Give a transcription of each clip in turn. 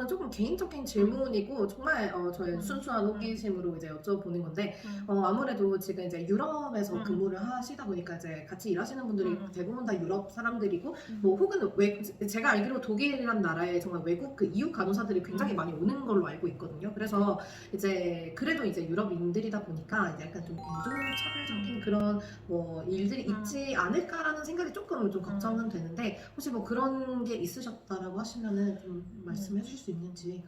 조금 개인적인 질문이고 정말 저의 순수한 호기심으로 이제 여쭤보는 건데 아무래도 지금 이제 유럽에서 근무를 하시다 보니까 이제 같이 일하시는 분들이 대부분 다 유럽 사람들이고 뭐 혹은 제가 알기로 독일이란 나라에 정말 외국 그 이웃 간호사들이 굉장히 많이 오는 걸로 알고 있거든요. 그래서 이제 그래도 이제 유럽인들이다 보니까 이제 약간 좀 인종차별적인 그런 뭐 일들이 있지 않을까라는 생각이 조금 좀 걱정은 되는데 혹시 뭐 그런 게 있으셨다라고 하시면은 좀 말씀해 주실 수 있는지.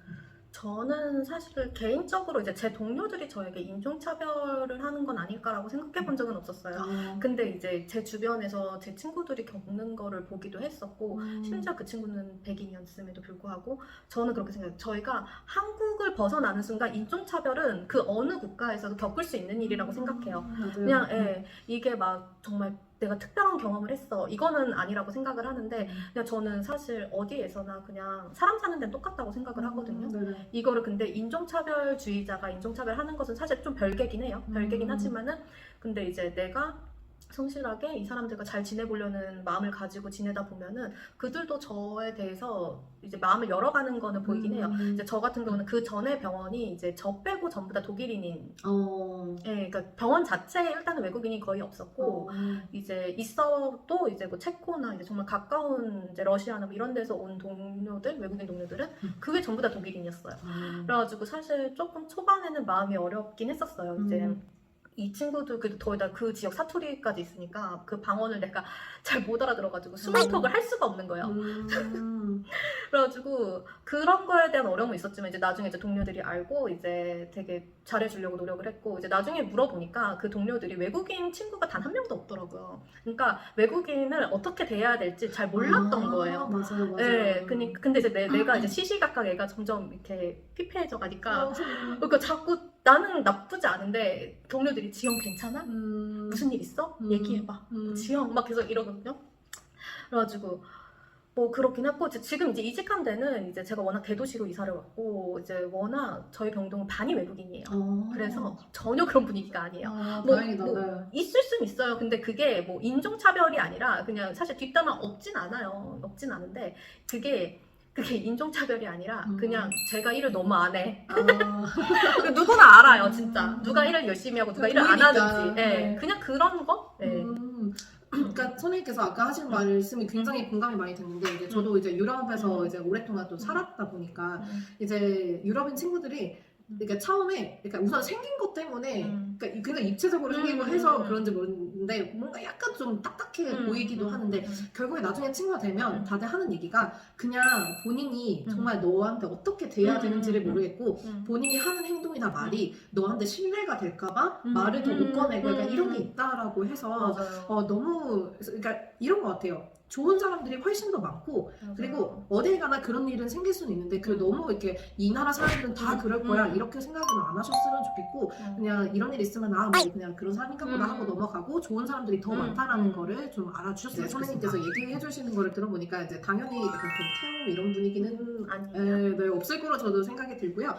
저는 사실 개인적으로 이제 제 동료들이 저에게 인종차별을 하는 건 아닐까라고 생각해 본 적은 없었어요. 근데 이제 제 주변에서 제 친구들이 겪는 거를 보기도 했었고, 심지어 그 친구는 백인이었음에도 불구하고, 저는 그렇게 생각해요. 저희가 한국을 벗어나는 순간 인종차별은 그 어느 국가에서도 겪을 수 있는 일이라고 생각해요. 맞아요. 그냥, 이게 막 정말 내가 특별한 경험을 했어. 이거는 아니라고 생각을 하는데, 그냥 저는 사실 어디에서나 그냥 사람 사는 데는 똑같다고 생각을 하거든요. 네네. 이거를 근데 인종차별주의자가 인종차별하는 것은 사실 좀 별개긴 해요. 별개긴 하지만은 근데 이제 내가 성실하게 이 사람들과 잘 지내보려는 마음을 가지고 지내다 보면은 그들도 저에 대해서 이제 마음을 열어가는 거는 보이긴 해요. 이제 저 같은 경우는 그 전에 병원이 이제 저 빼고 전부 다 독일인인. 예, 그러니까 병원 자체에 일단은 외국인이 거의 없었고 이제 있어도 이제 뭐 체코나 이제 정말 가까운 이제 러시아나 뭐 이런 데서 온 동료들, 외국인 동료들은 그게 전부 다 독일인이었어요. 그래가지고 사실 조금 초반에는 마음이 어렵긴 했었어요. 이제 이 친구도 더위다 그 지역 사투리까지 있으니까 그 방언을 내가 잘 못 알아들어가지고 스몰톡을 할 수가 없는 거예요. 그래가지고 그런 거에 대한 어려움은 있었지만 이제 나중에 이제 동료들이 알고 이제 되게 잘해주려고 노력을 했고 이제 나중에 물어보니까 그 동료들이 외국인 친구가 단 한 명도 없더라고요. 그러니까 외국인을 어떻게 대해야 될지 잘 몰랐던 거예요. 맞아요. 네, 근데 이제 내가 이제 시시각각 애가 점점 이렇게 피폐해져 가니까 그러니까 자꾸 나는 나쁘지 않은데 동료들이 지영 괜찮아? 무슨 일 있어? 얘기해봐. 지영 막 계속 이러거든요. 그래가지고 뭐 그렇긴 했고 지금 이제 이직한 데는 이제 제가 워낙 대도시로 이사를 왔고 이제 워낙 저희 병동은 반이 외국인이에요. 그래서 전혀 그런 분위기가 아니에요. 다행이다. 뭐 있을 순 있어요. 근데 그게 뭐 인종차별이 아니라 그냥 사실 뒷담화 없진 않아요. 없진 않은데 그게 인종차별이 아니라 그냥 제가 일을 너무 안 해. 누구나 알아요, 진짜. 누가 일을 열심히 하고 누가 일을 안 하는지. 네. 그냥 그런 거? 네. 그러니까 선생님께서 아까 하신 말씀이 굉장히 공감이 많이 됐는데 이제 저도 이제 유럽에서 이제 오랫동안 또 살았다 보니까 이제 유럽인 친구들이 그러니까 처음에 그러니까 우선 생긴 것 때문에 그러니까 굉장히 입체적으로 생기고 해서 그런지 모르는데 뭔가 약간 좀 딱딱해 보이기도 하는데 결국에 나중에 친구가 되면 다들 하는 얘기가 그냥 본인이 정말 너한테 어떻게 대해야 되는지를 모르겠고 본인이 하는 행동이나 말이 너한테 신뢰가 될까봐 말을 더 못 꺼내고 약간 이런 게 있다라고 해서 너무 그러니까 이런 것 같아요. 좋은 사람들이 훨씬 더 많고 그리고 어딜 가나 그런 일은 생길 수는 있는데 그 너무 이렇게 이 나라 사람들은 다 그럴 거야 이렇게 생각은 안 하셨으면 좋겠고 그냥 이런 일 있으면 뭐 그냥 그런 사람인가 보다 하고 넘어가고 좋은 사람들이 더 많다라는 거를 좀 알아주셨어요. 선생님께서 얘기해 주시는 거를 들어보니까 이제 당연히 약간 좀 태움 이런 분위기는 네, 없을 거로 저도 생각이 들고요.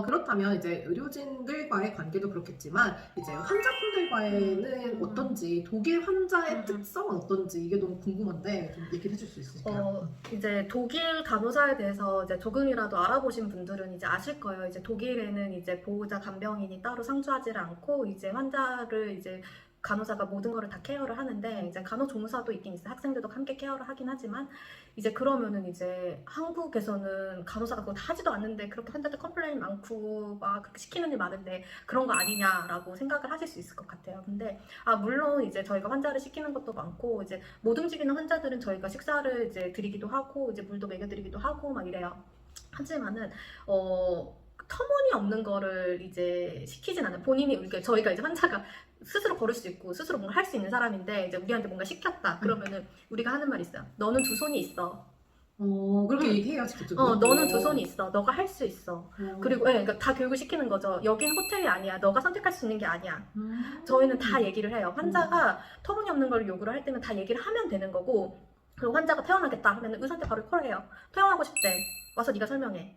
그렇다면 이제 의료진들과의 관계도 그렇겠지만 이제 환자분들과는 어떤지 독일 환자의 특성은 어떤지 이게 너무 궁금한데 좀 얘기를 해줄 수 있을까요? 이제 독일 간호사에 대해서 이제 조금이라도 알아보신 분들은 이제 아실 거예요. 이제 독일에는 이제 보호자 간병인이 따로 상주하지를 않고 이제 환자를 이제 간호사가 모든 거를 다 케어를 하는데 이제 간호조무사도 있긴 있어요. 학생들도 함께 케어를 하긴 하지만 이제 그러면은 이제 한국에서는 간호사가 그거 다 하지도 않는데 그렇게 환자들 컴플레인 많고 막 그렇게 시키는 일 많은데 그런 거 아니냐라고 생각을 하실 수 있을 것 같아요. 근데 물론 이제 저희가 환자를 시키는 것도 많고 이제 못 움직이는 환자들은 저희가 식사를 이제 드리기도 하고 이제 물도 먹여드리기도 하고 막 이래요. 하지만은 터무니없는 거를 이제 시키진 않아요. 본인이 그러니까 저희가 이제 환자가 스스로 걸을 수 있고 스스로 뭔가 할 수 있는 사람인데 이제 우리한테 뭔가 시켰다 그러면은 우리가 하는 말이 있어요. 너는 두 손이 있어. 그렇게 얘기해야지 그죠? 너는 두 손이 있어. 너가 할 수 있어. 그리고 그러니까 다 교육을 시키는 거죠. 여긴 호텔이 아니야. 너가 선택할 수 있는 게 아니야. 저희는 다 얘기를 해요. 환자가 터무니없는 걸 요구를 할 때는 다 얘기를 하면 되는 거고 그리고 환자가 퇴원하겠다 하면 의사한테 바로 콜해요. 퇴원하고 싶대. 와서 네가 설명해.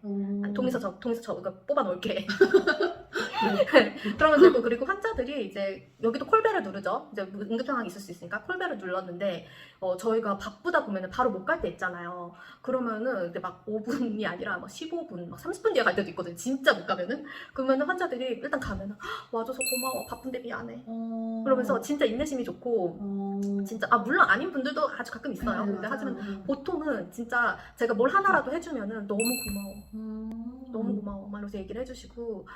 동의서 저 이거 뽑아 놓을게. 그러면 되고 그리고 환자들이 이제 여기도 콜벨을 누르죠. 이제 응급 상황이 있을 수 있으니까 콜벨을 눌렀는데 저희가 바쁘다 보면은 바로 못 갈 때 있잖아요. 그러면은 근데 막 5분이 아니라 막 15분, 막 30분 뒤에 갈 때도 있거든요. 진짜 못 가면은 그러면은 환자들이 일단 가면은 와줘서 고마워, 바쁜데 미안해. 그러면서 진짜 인내심이 좋고 진짜 물론 아닌 분들도 아주 가끔 있어요. 근데 하지만 보통은 진짜 제가 뭘 하나라도 해주면은 너무 고마워. 너무 고마워. 막 이러면서 얘기를 해주시고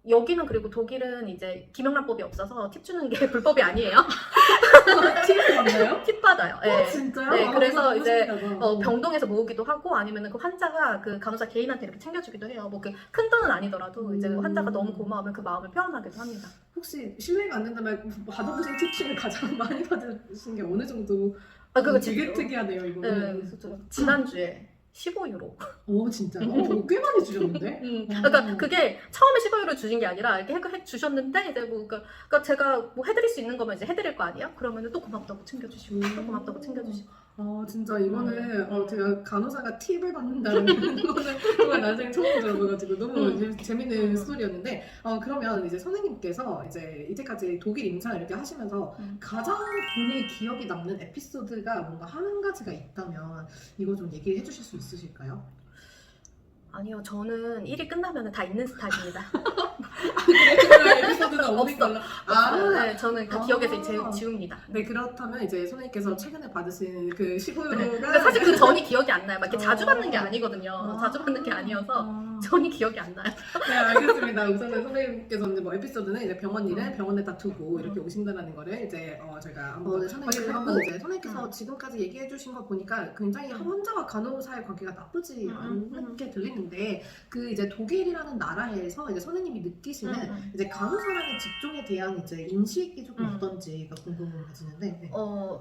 여기는 그리고 독일은 이제 김영란법이 없어서 팁 주는 게 불법이 아니에요. 팁을 받나요? 팁 받아요. 네. 진짜요? 네, 그래서 너무 이제 신기하다. 병동에서 모으기도 하고 아니면은 그 환자가 그 간호사 개인한테 이렇게 챙겨주기도 해요. 뭐 그 큰 돈은 아니더라도 이제 환자가 너무 고마우면 그 마음을 표현하기도 합니다. 혹시 실례가 안 된다면 받아보신 팁 중에 가장 많이 받으신 게 어느 정도? 그거 되게 특이하네요, 네, 이거는. 그래서 지난주에 15유로. 오, 진짜요? 꽤 많이 주셨는데? 그러니까 그게 처음에 15유로 주신 게 아니라 이렇게 해 주셨는데 이제 뭐 그러니까 제가 뭐 해드릴 수 있는 거면 이제 해드릴 거 아니에요? 그러면은 또 고맙다고 챙겨주시고 또 고맙다고 챙겨주시고. 진짜 이거는 제가 간호사가 팁을 받는다는 거는 정말 난생 처음 들어봐가지고 너무 재밌는 스토리였는데 그러면 이제 선생님께서 이제 이때까지 독일 임상 이렇게 하시면서 가장 본인의 기억에 남는 에피소드가 뭔가 한 가지가 있다면 이거 좀 얘기해 주실 수 있으실까요? 아니요, 저는 일이 끝나면 다 있는 스타일입니다. 그런 에피소드는 어디가? 네, 저는 그 기억에서 지웁니다. 네, 그렇다면 이제 선생님께서 최근에 받으신 그 15유로가 근데 사실 그 전이 기억이 안 나요. 막 이렇게 자주 받는 게 아니거든요. 자주 받는 게 아니어서 전이 기억이 안 나요. 네, 알겠습니다. 우선은 선생님께서는 뭐 에피소드는 이제 병원 일을 병원에다 두고 이렇게 오신다는 거를 이제 저희가 한번 선생님을 하고 이제 선생님께서 지금까지 얘기해주신 거 보니까 굉장히 환자와 간호사의 관계가 나쁘지 않게 들리는데 그 이제 독일이라는 나라에서 이제 선생님이 느끼시는 이제 간호사라는 직종에 대한 이제 인식이 조금 어떤지가 궁금해지는데. 네.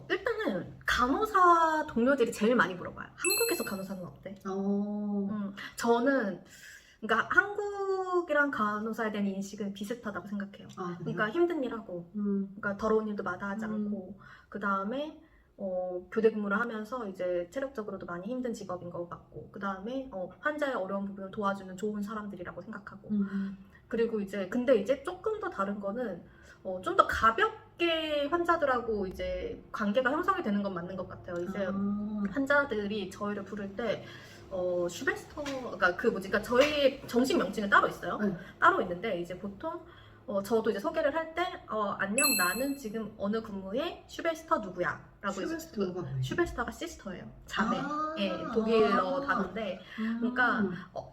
일단은 간호사 동료들이 제일 많이 물어봐요. 한국에서 간호사는 어때? 저는 그러니까 한국이랑 간호사에 대한 인식은 비슷하다고 생각해요. 그러니까 힘든 일 하고, 그러니까 더러운 일도 마다하지 않고, 그 다음에 교대 근무를 하면서 이제 체력적으로도 많이 힘든 직업인 것 같고, 그 다음에 환자의 어려운 부분을 도와주는 좋은 사람들이라고 생각하고, 그리고 이제 근데 이제 조금 더 다른 거는 좀 더 가볍게 환자들하고 이제 관계가 형성이 되는 건 맞는 것 같아요. 이제 환자들이 저희를 부를 때 슈베스터, 그러니까 그러니까 저희 정식 명칭은 따로 있어요. 따로 있는데 이제 보통 저도 이제 소개를 할 때 안녕, 나는 지금 어느 근무에 슈베스터 누구야? 라고 슈베스터가 뭐예요? 슈베스터가 시스터예요. 자매. 예, 독일어 단어인데 그러니까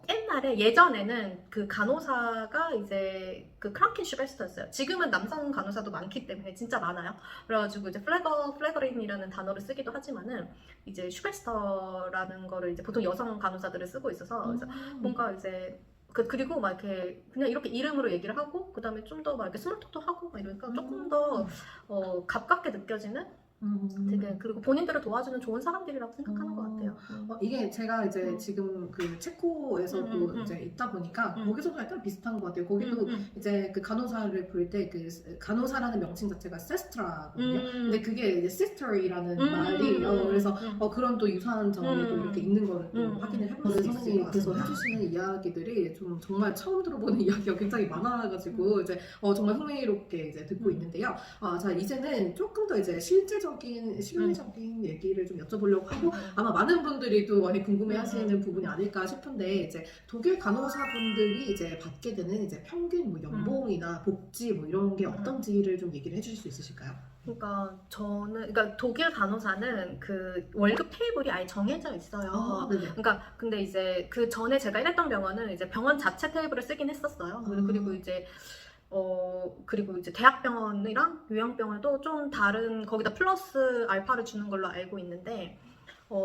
옛날에 예전에는 그 간호사가 이제 그 크랑켄 슈베스터였어요. 지금은 남성 간호사도 많기 때문에 진짜 많아요. 그래가지고 이제 플래거린이라는 단어를 쓰기도 하지만은 이제 슈베스터라는 거를 이제 보통 여성 간호사들을 쓰고 있어서 그래서 뭔가 이제 그리고 막 이렇게 그냥 이렇게 이름으로 얘기를 하고 그 다음에 좀 더 막 이렇게 스몰톡도 하고 막 이러니까 조금 더 가깝게 느껴지는 되게 그리고 본인들을 도와주는 좋은 사람들이라고 생각하는 것 같아요. 이게 제가 이제 지금 그 체코에서도 이제 있다 보니까 거기서도 약간 비슷한 것 같아요. 거기도 이제 그 간호사를 부를 때 그 간호사라는 명칭 자체가 세스트라거든요. 근데 그게 이제 sister이라는 말이 그래서 그런 또 유사한 점이 또 이렇게 있는 거를 또 확인을 해볼 수 있을 것 같아요. 선생님께서 해주시는 이야기들이 좀 정말 처음 들어보는 이야기가 굉장히 많아가지고 이제 정말 흥미롭게 이제 듣고 있는데요. 자 이제는 조금 더 이제 실무적인 얘기를 좀 여쭤보려고 하고 아마 많은 분들이 또 많이 궁금해하시는 부분이 아닐까 싶은데 이제 독일 간호사분들이 이제 받게 되는 이제 평균 뭐 연봉이나 복지 뭐 이런 게 어떤지를 좀 얘기를 해주실 수 있으실까요? 그러니까 독일 간호사는 그 월급 테이블이 아예 정해져 있어요. 그러니까 근데 이제 그 전에 제가 일했던 병원은 이제 병원 자체 테이블을 쓰긴 했었어요. 그리고 이제 대학병원이랑 요양병원도 좀 다른 거기다 플러스 알파를 주는 걸로 알고 있는데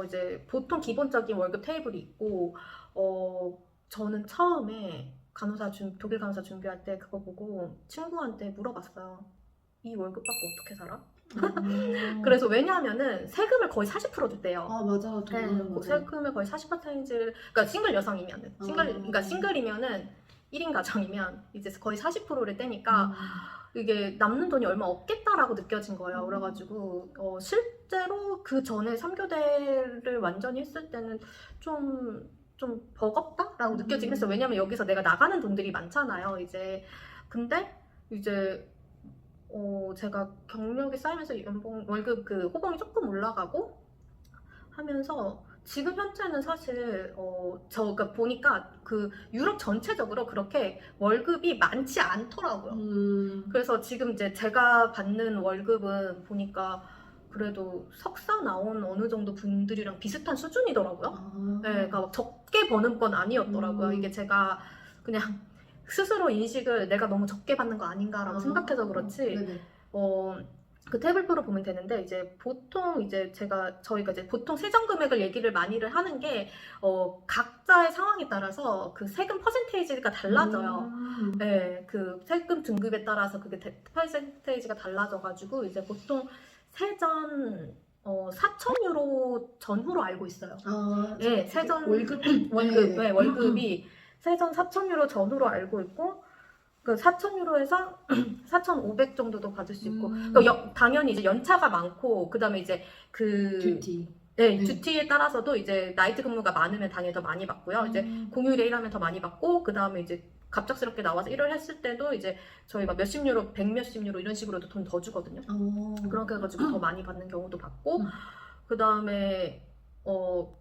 이제 보통 기본적인 월급 테이블이 있고 저는 처음에 독일 간호사 준비할 때 그거 보고 친구한테 물어봤어요. 이 월급 받고 어떻게 살아? 그래서 왜냐하면은 세금을 거의 40% 줬대요. 맞아. 세금을 거의 40%를 그러니까 싱글 여성이면 그러니까 싱글이면은 1인 가정이면 이제 거의 40%를 떼니까 이게 남는 돈이 얼마 없겠다라고 느껴진 거예요. 그래가지고 실제로 그 전에 3교대를 완전히 했을 때는 좀 좀 버겁다라고 느껴지긴 했어요. 왜냐면 여기서 내가 나가는 돈들이 많잖아요. 이제 근데 이제 제가 경력이 쌓이면서 연봉 월급 그 호봉이 조금 올라가고 하면서 지금 현재는 사실 그러니까 보니까 그 유럽 전체적으로 그렇게 월급이 많지 않더라고요. 그래서 지금 이제 제가 받는 월급은 보니까 그래도 석사 나온 어느 정도 분들이랑 비슷한 수준이더라고요. 네, 그러니까 막 적게 버는 건 아니었더라고요. 이게 제가 그냥 스스로 인식을 내가 너무 적게 받는 거 아닌가라고 생각해서 그렇지. 네네. 그 태블표로 보면 되는데 이제 보통 이제 저희가 이제 보통 세전 금액을 얘기를 많이를 하는 게 각자의 상황에 따라서 그 세금 퍼센테이지가 달라져요. 네, 그 세금 등급에 따라서 그게 퍼센테이지가 달라져가지고 이제 보통 세전 4,000유로 전후로 알고 있어요. 네, 세전 월급, 네, 월급이 세전 4,000유로 전후로 알고 있고 그 4,000유로에서 4,500 정도도 받을 수 있고 당연히 이제 연차가 많고 그 다음에 이제 그 듀티. 네, 듀티에 따라서도 이제 나이트 근무가 많으면 당연히 더 많이 받고요. 이제 공휴일에 일하면 더 많이 받고 그 다음에 이제 갑작스럽게 나와서 일을 했을 때도 이제 저희가 몇십 유로, 100몇십 유로 이런 식으로도 돈 더 주거든요. 그렇게 해가지고 더 많이 받는 경우도 받고 그 다음에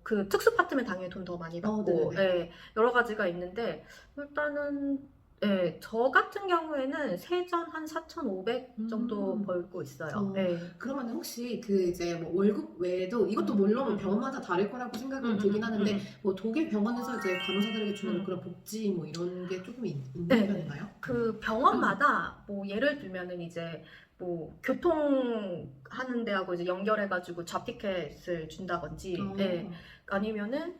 그 특수 파트면 당연히 돈 더 많이 받고 네, 여러 가지가 있는데 일단은 네, 저 같은 경우에는 세전 한 4,500 정도 벌고 있어요. 네. 그러면 혹시 그 이제 뭐 월급 외에도 이것도 물론 병원마다 다를 거라고 생각은 들긴 하는데 뭐 독일 병원에서 이제 간호사들에게 주는 그런 복지 뭐 이런 게 조금 있는 편인가요? 그 병원마다 뭐 예를 들면은 이제 뭐 교통하는 데하고 이제 연결해가지고 잡티켓을 준다든지 네. 아니면은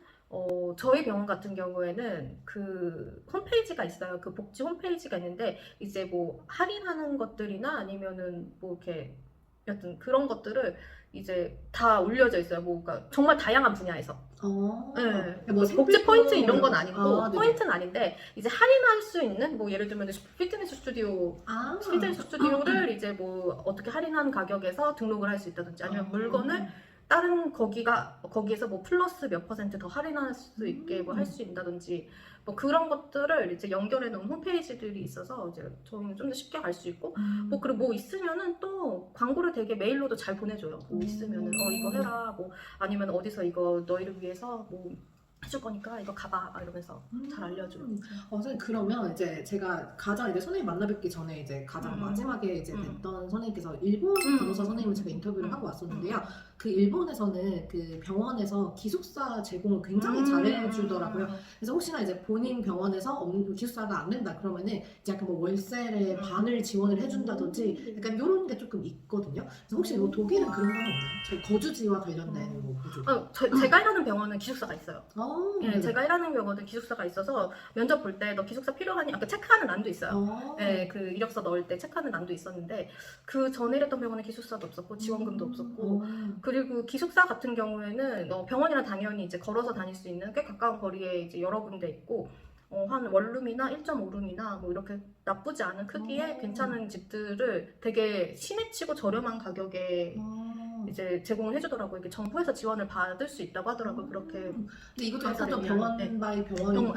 저희 병원 같은 경우에는 그 홈페이지가 있어요. 그 복지 홈페이지가 있는데 이제 뭐 할인하는 것들이나 아니면은 뭐 이렇게 여튼 그런 것들을 이제 다 올려져 있어요. 뭐 그러니까 정말 다양한 분야에서. 네. 뭐 복지 포인트 이런 건 아니고 포인트는 아닌데 이제 할인할 수 있는 뭐 예를 들면 피트니스 스튜디오를 이제 뭐 어떻게 할인한 가격에서 등록을 할 수 있다든지 아니면 물건을 다른 거기에서 뭐 플러스 몇 % 더 할인할 수 있게 뭐 할 수 있다든지 뭐 그런 것들을 이제 연결해 놓은 홈페이지들이 있어서 이제 저희는 좀 더 쉽게 알 수 있고 뭐 그리고 뭐 있으면은 또 광고를 되게 메일로도 잘 보내줘요. 뭐 있으면은 이거 해라 뭐 아니면 어디서 이거 너희를 위해서 뭐 해줄 거니까 이거 가봐 막 이러면서 잘 알려줘요. 선생님 그러면 이제 제가 가장 이제 선생님 만나 뵙기 전에 이제 가장 마지막에 이제 뵀던 선생님께서 일본 간호사 선생님을 제가 인터뷰를 하고 왔었는데요. 그 일본에서는 그 병원에서 기숙사 제공을 굉장히 잘해주더라고요. 그래서 혹시나 이제 본인 병원에서 기숙사가 안 된다 그러면은 이제 약간 뭐 월세의 반을 지원을 해준다든지 약간 이런 게 조금 있거든요. 그래서 혹시 뭐 독일은 그런 건 없나요? 저희 거주지와 관련된 뭐 구조? 제가 일하는 병원은 기숙사가 있어요. 네, 제가 일하는 병원은 기숙사가 있어서 면접 볼 때 너 기숙사 필요하니? 아까 체크하는 난도 있어요. 네, 그 이력서 넣을 때 체크하는 난도 있었는데 그 전에 일했던 병원은 기숙사도 없었고 지원금도 없었고 그리고 기숙사 같은 경우에는 병원이랑 당연히 이제 걸어서 다닐 수 있는 꽤 가까운 거리에 이제 여러 군데 있고 한 원룸이나 1.5룸이나 뭐 이렇게 나쁘지 않은 크기의 괜찮은 집들을 되게 시내치고 저렴한 가격에 이제 제공을 해주더라고요. 이게 정부에서 지원을 받을 수 있다고 하더라고요. 그렇게. 근데 이것도 약간 좀 병원 바이 병원이고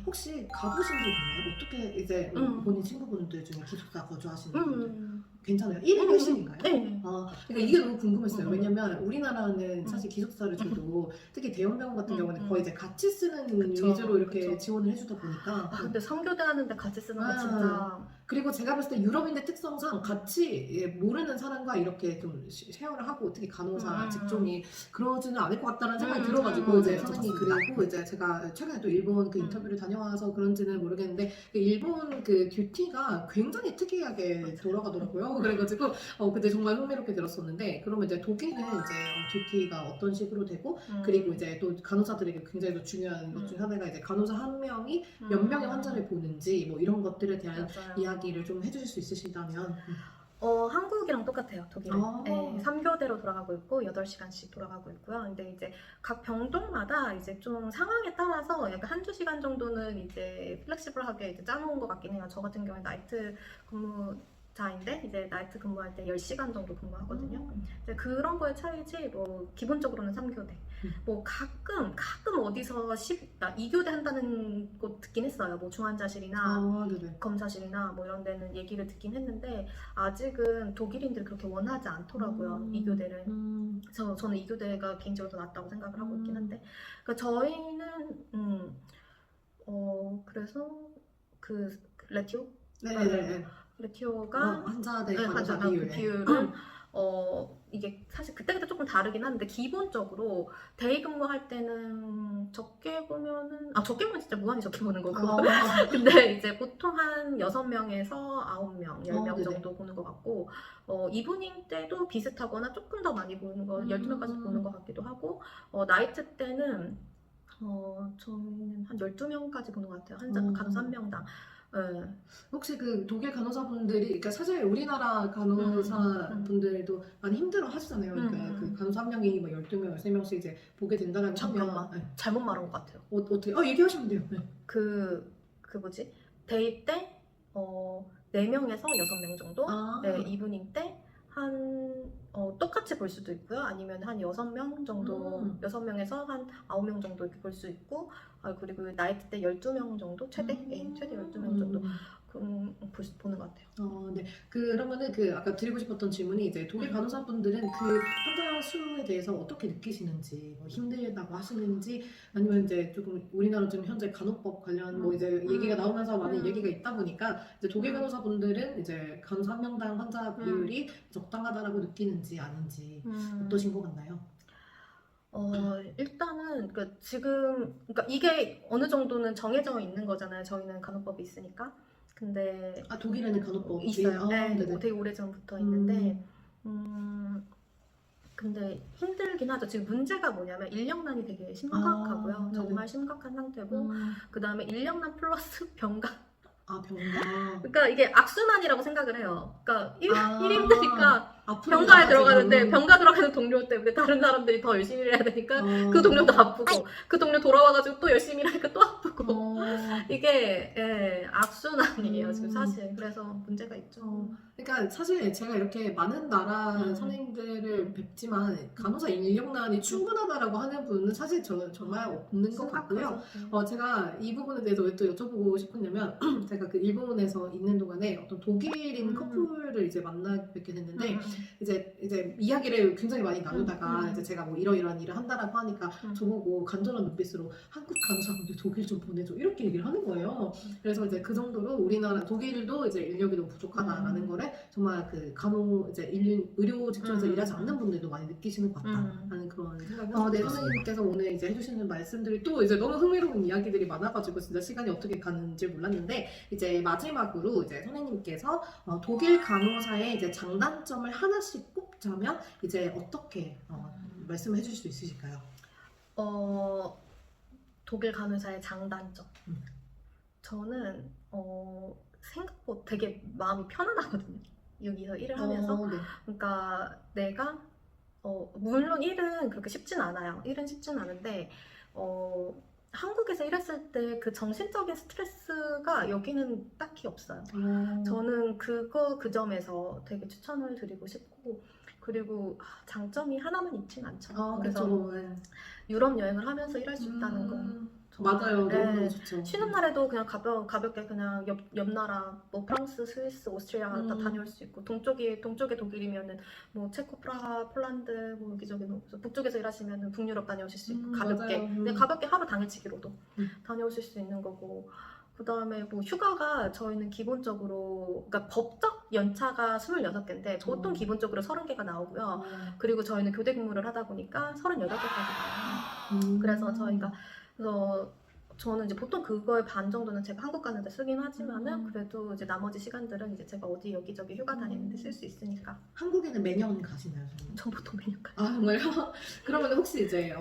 혹시 가보신 적 있나요? 어떻게 이제 본인 친구분들 중에 기숙사 거주하시는 분들 괜찮아요? 1인 1실인가요? 네. 그러니까 이게 너무 궁금했어요. 왜냐면 우리나라는 사실 기숙사를 줘도 특히 대형 병원 같은 경우는 거의 이제 같이 쓰는 위주로 이렇게 지원을 해주다 보니까 근데 상교대 하는데 같이 쓰는 거 진짜 그리고 제가 봤을 때 유럽인의 특성상 같이 모르는 사람과 이렇게 좀 쉐어를 하고 특히 간호사 직종이 그러지는 않을 것 같다는 생각이 들어가지고 이제 선생님이 그리고 이제 제가 최근에 또 일본 그 인터뷰를 다녀와서 그런지는 모르겠는데 그 일본 그 듀티가 굉장히 특이하게 돌아가더라고요. 그래가지고 근데 정말 흥미롭게 들었었는데 그러면 이제 독일은 이제 듀티가 어떤 식으로 되고 그리고 이제 또 간호사들에게 굉장히 또 중요한 것 중에 하나가 이제 간호사 한 명이 몇 명의 환자를 보는지 뭐 이런 것들에 대한 이야기를 좀 해주실 수 있으시다면 한국이랑 똑같아요. 독일은. 네, 3교대로 돌아가고 있고 8시간씩 돌아가고 있고요. 근데 이제 각 병동마다 이제 좀 상황에 따라서 약간 한두 시간 정도는 이제 플렉시블하게 이제 짜놓은 것 같긴 해요. 저 같은 경우에 나이트 근무 자인데 이제 나이트 근무할 때 10시간 정도 근무하거든요. 이제 그런 거의 차이지 뭐 기본적으로는 3교대. 뭐 가끔 어디서 2교대 한다는 곳 듣긴 했어요. 뭐 중환자실이나 네네. 검사실이나 뭐 이런 데는 얘기를 듣긴 했는데 아직은 독일인들이 그렇게 원하지 않더라고요. 2교대를. 그래서 저는 2교대가 개인적으로 더 낫다고 생각을 하고 있긴 한데 그러니까 저희는 그래서 그 레티오? 네네네. 레티오가 환자 대 네, 간호사 맞아. 비율. 비율은 이게 사실 그때그때 조금 다르긴 한데 기본적으로 데이 근무할 때는 적게 보면은 적게 보면 진짜 무한히 적게 보는 거고 근데 이제 보통 한 6명에서 9명, 10명 네네. 정도 보는 것 같고 이브닝 때도 비슷하거나 조금 더 많이 보는 거 12명까지 보는 것 같기도 하고 나이트 때는 저희는 한 12명까지 보는 것 같아요. 간호사 1명당. 네. 혹시 그 독일 간호사분들이, 그러니까 사실 우리나라 간호사분들도 많이 힘들어 하시잖아요. 그러니까 그 간호사 한 명이 뭐 12명, 13명씩 이제 보게 된다라고 잠깐만. 하면. 네. 잘못 말한 것 같아요. 어떻게? 얘기하시면 돼요. 네. 그 뭐지? 데이 때 4명에서 6명 정도? 네, 이브닝 때 한 똑같이 볼 수도 있고요. 아니면 한 6명 정도, 6명에서 한 9명 정도 이렇게 볼 수 있고 그리고 나이트 때 12명 정도? 최대 12명 정도 보는 것 같아요. 네. 그러면은 아까 드리고 싶었던 질문이 이제 독일 간호사분들은 그 환자 수에 대해서 어떻게 느끼시는지, 뭐 힘들다고 하시는지, 아니면 이제 조금 우리나라 지금 현재 간호법 관련 뭐 이제 얘기가 나오면서 많은 얘기가 있다 보니까 이제 독일 간호사분들은 이제 간호사 한 명당 환자 비율이 적당하다라고 느끼는지 아닌지 어떠신 것 같나요? 일단은 그러니까 이게 어느 정도는 정해져 있는 거잖아요. 저희는 간호법이 있으니까. 근데 독일에는 간호법이 있어요. 네, 네네. 되게 오래전부터 있는데 근데 힘들긴 하죠. 지금 문제가 뭐냐면 인력난이 되게 심각하고요. 정말 심각한 상태고 그 다음에 인력난 플러스 병가. 병가. 그러니까 이게 악순환이라고 생각을 해요. 그러니까 일 힘드니까 병가에 나가지고. 들어가는데 병가 들어가는 동료 때문에 다른 사람들이 더 열심히 일해야 되니까 그 동료도 아프고 그 동료 돌아와가지고 또 열심히 일하니까 또 아프고 이게 악순환이에요 지금 사실. 그래서 문제가 있죠. 그러니까 사실 제가 이렇게 많은 나라 선생님들을 뵙지만 간호사 인력난이 충분하다라고 하는 분은 사실 정말 없는 것 같고요. 제가 이 부분에 대해서 왜 또 여쭤보고 싶었냐면 제가 그 일본에서 있는 동안에 어떤 독일인 커플을 이제 만나 뵙게 됐는데 이제 이야기를 굉장히 많이 나누다가 이제 제가 뭐 이러이러한 일을 한다라고 하니까 저보고 간절한 눈빛으로 한국 간호사분들 독일 좀 보내줘 이렇게 얘기를 하는 거예요. 그래서 이제 그 정도로 우리나라 독일도 이제 인력이 너무 부족하다라는 거를 정말 그 의료 직종에서 일하지 않는 분들도 많이 느끼시는 것 같다라는 그런 생각을 네, 선생님께서 오늘 이제 해주시는 말씀들이 또 이제 너무 흥미로운 이야기들이 많아가지고 진짜 시간이 어떻게 가는지 몰랐는데 이제 마지막으로 이제 선생님께서 독일 간호사의 이제 장단점을 하나씩 꼽자면 이제 어떻게 말씀해 주실 수 있으실까요? 독일 간호사의 장단점. 저는 생각보다 되게 마음이 편안하거든요. 여기서 일을 하면서. 네. 그러니까 내가 물론 일은 그렇게 쉽진 않아요. 일은 쉽진 않은데 한국에서 일했을 때 그 정신적인 스트레스가 여기는 딱히 없어요. 저는 그 점에서 되게 추천을 드리고 싶고 그리고 장점이 하나만 있진 않죠. 그래서 유럽 여행을 하면서 일할 수 있다는 건 맞아요. 너무 좋죠. 쉬는 날에도 그냥 가볍게 그냥 옆 나라 뭐 프랑스, 스위스, 오스트리아 다 다녀올 수 있고 동쪽에 독일이면은 뭐 체코, 프라하, 폴란드 뭐 여기저기 북쪽에서 일하시면은 북유럽 다녀오실 수 있고 가볍게 근데 가볍게 하루 당일치기로도 다녀오실 수 있는 거고 그 다음에 뭐 휴가가 저희는 기본적으로 그러니까 법적 연차가 26개인데 보통 기본적으로 30개가 나오고요. 그리고 저희는 교대 근무를 하다 보니까 38개까지 나와요. 그래서 저는 이제 보통 그거의 반 정도는 제가 한국 가는데 쓰긴 하지만은 그래도 이제 나머지 시간들은 이제 제가 어디 여기저기 휴가 다니는데 쓸 수 있으니까. 한국에는 매년 가시나요? 전 보통 매년 가요. 정말요? 그러면 혹시 이제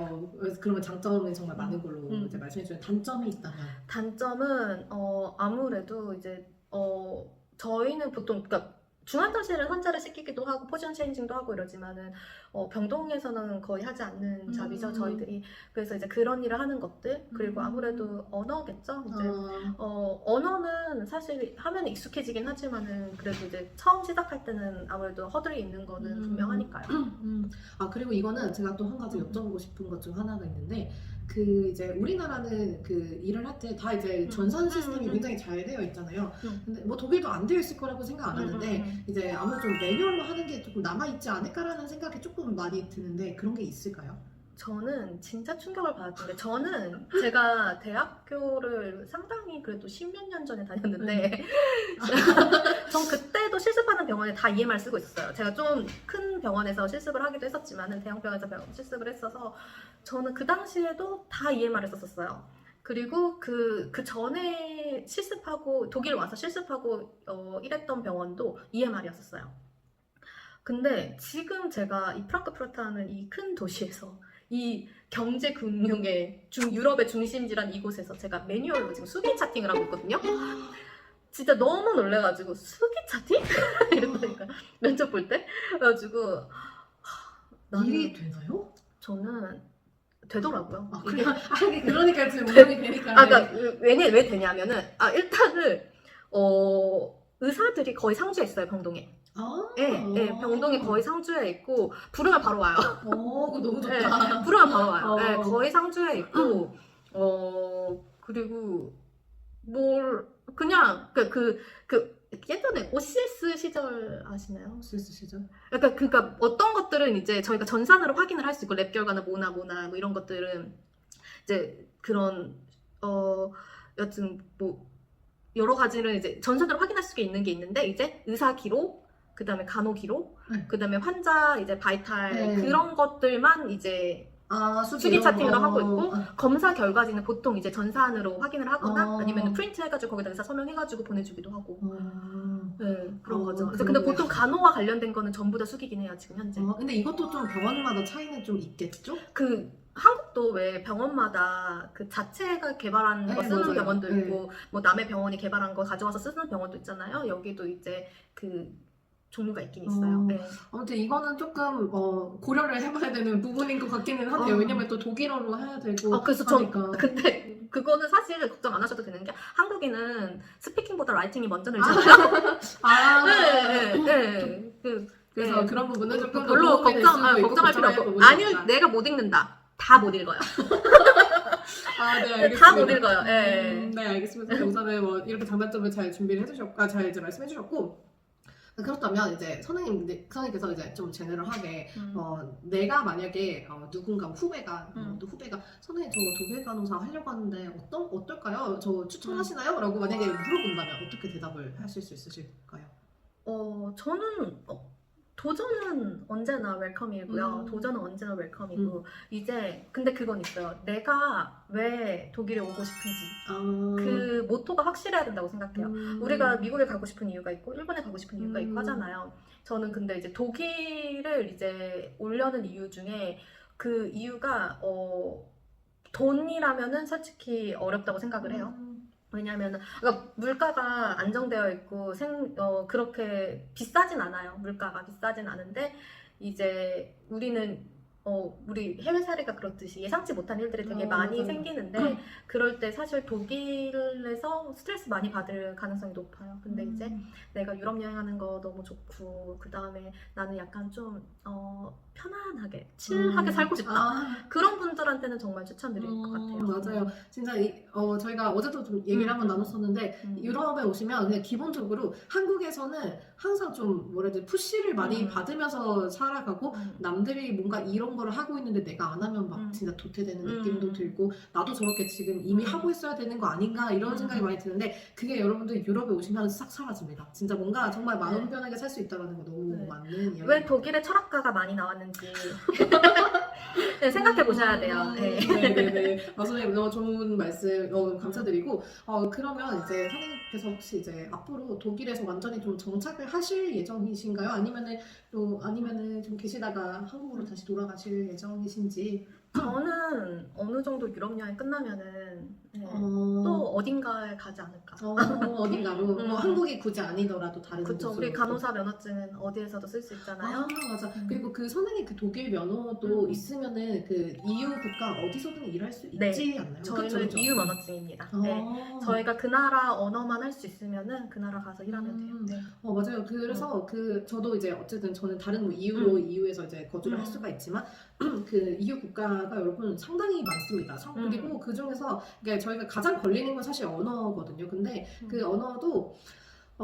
그러면 장점은 정말 많은 걸로 이제 말씀해 주신 단점이 있다면? 단점은 아무래도 이제 저희는 보통 그러니까 중환자실은 환자를 씻기기도 하고 포지션 체인징도 하고 이러지만은 병동에서는 거의 하지 않는 잡이죠 저희들이. 그래서 이제 그런 일을 하는 것들, 그리고 아무래도 언어겠죠. 이제 언어는 사실 하면 익숙해지긴 하지만은 그래도 이제 처음 시작할 때는 아무래도 허들이 있는 거는 분명하니까요. 아 그리고 이거는 제가 또 한 가지 여쭤보고 싶은 것 중 하나가 있는데 그 이제 우리나라는 그 일을 할 때 다 이제 전산 시스템이 굉장히 잘 되어 있잖아요. 근데 뭐 독일도 안 되어 있을 거라고 생각 안 하는데 이제 아무래도 좀 매뉴얼로 하는 게 조금 남아 있지 않을까라는 생각이 조금 많이 드는데 그런 게 있을까요? 저는 진짜 충격을 받았는데 저는 제가 대학교를 상당히 그래도 10몇 년 전에 다녔는데 전 그때도 실습하는 병원에 다 EMR 쓰고 있었어요. 제가 좀 큰 병원에서 실습을 하기도 했었지만은 대형 병원에서 실습을 했어서 저는 그 당시에도 다 EMR을 썼었어요. 그리고 그 전에 실습하고 독일 와서 실습하고 일했던 병원도 EMR이었었어요. 근데 지금 제가 이 프랑크푸르트라는 이 큰 도시에서 이 경제 금융의 유럽의 중심지란 이곳에서 제가 매뉴얼로 지금 수기 차팅을 하고 있거든요. 진짜 너무 놀래가지고 수기 차팅? 이랬다니까 면접 볼 때. 그래가지고 일이 되나요? 저는 되더라고요. 아, 이게 그러니까 지금 운영이 되니까. 그러니까 왜 되냐면은 일단은 의사들이 거의 상주해 있어요 병동에. 네, 병동이 거의 상주해 있고 부르면 바로 와요. 그거 너무 좋다. 네, 부르면 바로 와요. 네, 어. 거의 상주해 있고 그리고 뭘 그냥 그 예전에 OCS 시절 아시나요? OCS 시절? 그러니까 어떤 것들은 이제 저희가 전산으로 확인을 할 수 있고 랩 결과나 뭐나 뭐 이런 것들은 이제 그런 여튼 뭐 여러 가지를 이제 전산으로 확인할 수 있는 게 있는데 이제 의사 기록, 그다음에 간호 기록, 그다음에 환자 이제 바이탈 그런 것들만 이제 수기 차팅으로 하고 있고 검사 결과지는 보통 이제 전산으로 확인을 하거나 아니면 프린트 해가지고 거기다 의사 서명해가지고 보내주기도 하고 네 그런 거죠. 그래서 근데 보통 간호와 관련된 거는 전부 다 수기긴 해요 지금 현재. 근데 이것도 좀 병원마다 차이는 좀 있겠죠? 한국도 왜 병원마다 그 자체가 개발한 거 쓰는 맞아요. 병원도 있고 뭐 남의 병원이 개발한 거 가져와서 쓰는 병원도 있잖아요. 여기도 이제 그 종류가 있긴 있어요. 네. 아무튼 이거는 조금 고려를 해봐야 되는 부분인 것 같기는 하네요. 왜냐면 또 독일어로 해야 되고 그래서 하니까. 근데 그거는 사실 걱정 안 하셔도 되는 게 한국인은 스피킹보다 라이팅이 먼저 늘잖아요. 네. 그래서 그런 부분은 조금 별로 걱정할 필요 없고 내가 못 읽는다. 다 못 읽어요. 네, 알겠습니다. 다 못 읽어요. 네, 알겠습니다. 우선은 뭐 이렇게 장단점을 잘 준비를 해주셨고, 잘 이제 말씀해주셨고, 그렇다면 이제 선생님께서 이제 좀 제너럴하게 내가 만약에 누군가 후배가 또 후배가 선생님 저 독일 간호사 하려고 하는데 어떨까요? 저 추천하시나요? 라고 만약에 물어본다면 어떻게 대답을 하실 수 있으실까요? 저는 도전은 언제나 웰컴이고요. 도전은 언제나 웰컴이고 이제 근데 그건 있어요. 내가 왜 독일에 오고 싶은지 그 모토가 확실해야 된다고 생각해요. 우리가 미국에 가고 싶은 이유가 있고 일본에 가고 싶은 이유가 있고 하잖아요. 저는 근데 이제 독일을 이제 오려는 이유 중에 그 이유가 돈이라면은 솔직히 어렵다고 생각을 해요. 왜냐하면 그러니까 물가가 안정되어 있고 그렇게 비싸진 않아요. 물가가 비싸진 않은데 이제 우리는 우리 해외 사례가 그렇듯이 예상치 못한 일들이 되게 많이 생기는데 그럴 때 사실 독일에서 스트레스 많이 받을 가능성이 높아요. 근데 이제 내가 유럽 여행하는 거 너무 좋고 그 다음에 나는 약간 좀 편안하게 칠하게 살고 싶다. 그런 분들한테는 정말 추천드릴 것 같아요. 맞아요. 진짜 저희가 어제도 좀 얘기를 한번 나눴었는데 유럽에 오시면 그냥 기본적으로 한국에서는 항상 좀 뭐라 해야 되지 푸시를 많이 받으면서 살아가고 남들이 뭔가 이런 거를 하고 있는데 내가 안 하면 막 진짜 도태되는 느낌도 들고 나도 저렇게 지금 이미 하고 있어야 되는 거 아닌가 이런 생각이 많이 드는데 그게 여러분들 유럽에 오시면 싹 사라집니다. 진짜 뭔가 정말 마음 편하게 살 수 있다는 거 너무 맞는 이야기. 왜 독일에 철학가가 많이 나왔는지 네, 생각해 보셔야 돼요. 네. 네네네. 선생님 너무 좋은 말씀 너무 감사드리고 그러면 이제 선생님께서 혹시 이제 앞으로 독일에서 완전히 좀 정착을 하실 예정이신가요? 아니면은 좀 계시다가 한국으로 다시 돌아가실 예정이신지? 저는 어느 정도 유럽 여행 끝나면은 네, 어, 또 어딘가에 가지 않을까. 어딘가로 뭐 한국이 굳이 아니더라도 다른 그쵸. 곳으로 우리 간호사 면허증은 어디에서도 쓸 수 있잖아요. 맞아. 그리고 그 선생님 그 독일 면허도 있으면은 그 EU 국가 어디서든 일할 수 네. 있지 않나요? 저희는 그쵸? EU 면허증입니다. 네. 저희가 그 나라 언어만 할 수 있으면은 그 나라 가서 일하면 돼요. 네. 맞아요. 그래서 저도 이제 어쨌든 저는 다른 뭐 이유로 EU에서 이제 거주를 할 수가 있지만 그 EU 국가가 여러분 상당히 많습니다. 그리고 그 중에서 저희가 가장 걸리는 건 사실 언어거든요. 근데 그 언어도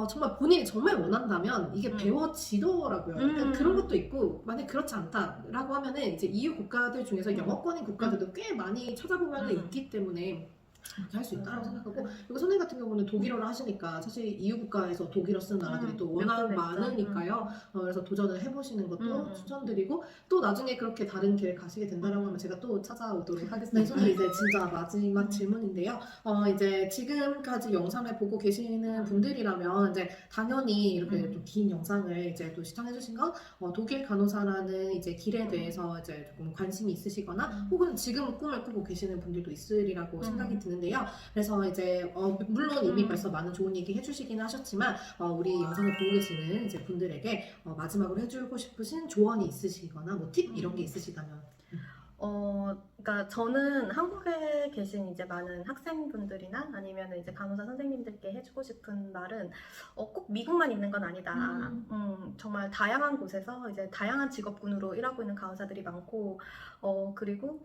정말 본인이 정말 원한다면 이게 배워지더라고요. 그러니까 그런 것도 있고 만약 그렇지 않다라고 하면은 이제 EU 국가들 중에서 영어권인 국가들도 꽤 많이 찾아보면 있기 때문에 할 수 있다고 생각하고 그리고 선생님 같은 경우는 독일어를 하시니까 사실 EU 국가에서 독일어 쓰는 나라들이 또 워낙 많으니까요. 그래서 도전을 해보시는 것도 추천드리고 또 나중에 그렇게 다른 길 가시게 된다라고 하면 제가 또 찾아오도록 하겠습니다. 네, 선생님 이제 진짜 마지막 질문인데요. 이제 지금까지 영상을 보고 계시는 분들이라면 이제 당연히 이렇게 좀 긴 영상을 이제 또 시청해주신 건 독일 간호사라는 이제 길에 대해서 이제 조금 관심이 있으시거나 혹은 지금 꿈을 꾸고 계시는 분들도 있으리라고 생각이 드는데요. 그래서 이제 물론 이미 벌써 많은 좋은 얘기 해주시긴 하셨지만 우리 영상을 보고 계시는 이제 분들에게 마지막으로 해주고 싶으신 조언이 있으시거나 뭐 팁 이런 게 있으시다면. 그러니까 저는 한국에 계신 이제 많은 학생분들이나 아니면 이제 간호사 선생님들께 해주고 싶은 말은 꼭 미국만 있는 건 아니다. 정말 다양한 곳에서 이제 다양한 직업군으로 일하고 있는 간호사들이 많고 그리고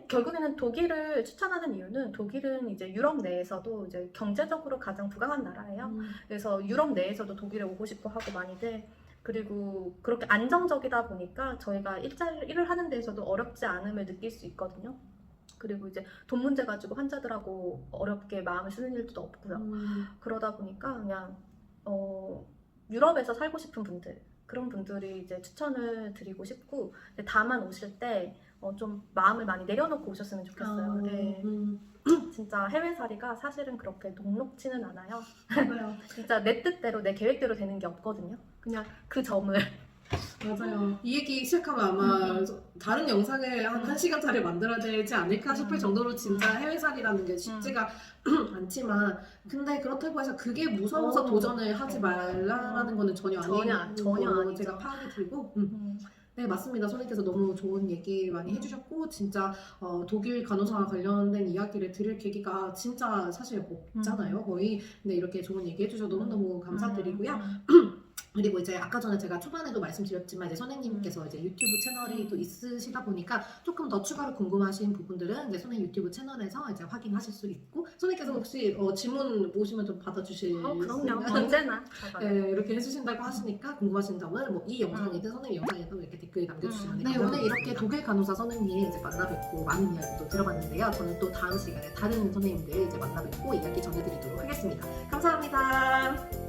결국에는 독일을 추천하는 이유는 독일은 이제 유럽 내에서도 이제 경제적으로 가장 부강한 나라예요. 그래서 유럽 내에서도 독일에 오고 싶어 하고 많이들 그리고 그렇게 안정적이다 보니까 저희가 일을 하는 데에서도 어렵지 않음을 느낄 수 있거든요. 그리고 이제 돈 문제 가지고 환자들하고 어렵게 마음을 쓰는 일도 없고요. 그러다 보니까 그냥 유럽에서 살고 싶은 분들 그런 분들이 이제 추천을 드리고 싶고 다만 오실 때 좀 마음을 많이 내려놓고 오셨으면 좋겠어요. 네. 진짜 해외살이가 사실은 그렇게 녹록지는 않아요. 맞아요. 진짜 내 뜻대로 내 계획대로 되는 게 없거든요. 그냥 그 점을 맞아요. 이 얘기 시작하면 아마 다른 영상을 한 1시간짜리 만들어야 되지 않을까 싶을 정도로 진짜 해외살이라는 게 쉽지가 않지만 근데 그렇다고 해서 그게 무서워서 도전을 하지 말라라는 거는 전혀 아니고 제가 파악이 들고 네 맞습니다. 선생님께서 너무 좋은 얘기 많이 해주셨고 진짜 독일 간호사와 관련된 이야기를 들을 계기가 진짜 사실 없잖아요 거의. 근데 이렇게 좋은 얘기 해주셔서 너무너무 감사드리고요. 그리고 이제 아까 전에 제가 초반에도 말씀드렸지만 이제 선생님께서 이제 유튜브 채널이 또 있으시다 보니까 조금 더 추가로 궁금하신 부분들은 이제 선생님 유튜브 채널에서 이제 확인하실 수 있고 선생님께서 혹시 질문 오시면 좀 받아주실 그럼요. 언제나. 네, 이렇게 해주신다고 하시니까 궁금하신 점은 뭐 이 영상이든 선생님 영상에도 이렇게 댓글 남겨주시면 네, 오늘 이렇게 독일 간호사 선생님 이제 만나뵙고 많은 이야기도 들어봤는데요. 저는 또 다음 시간에 다른 선생님들 이제 만나뵙고 이야기 전해드리도록 하겠습니다. 감사합니다.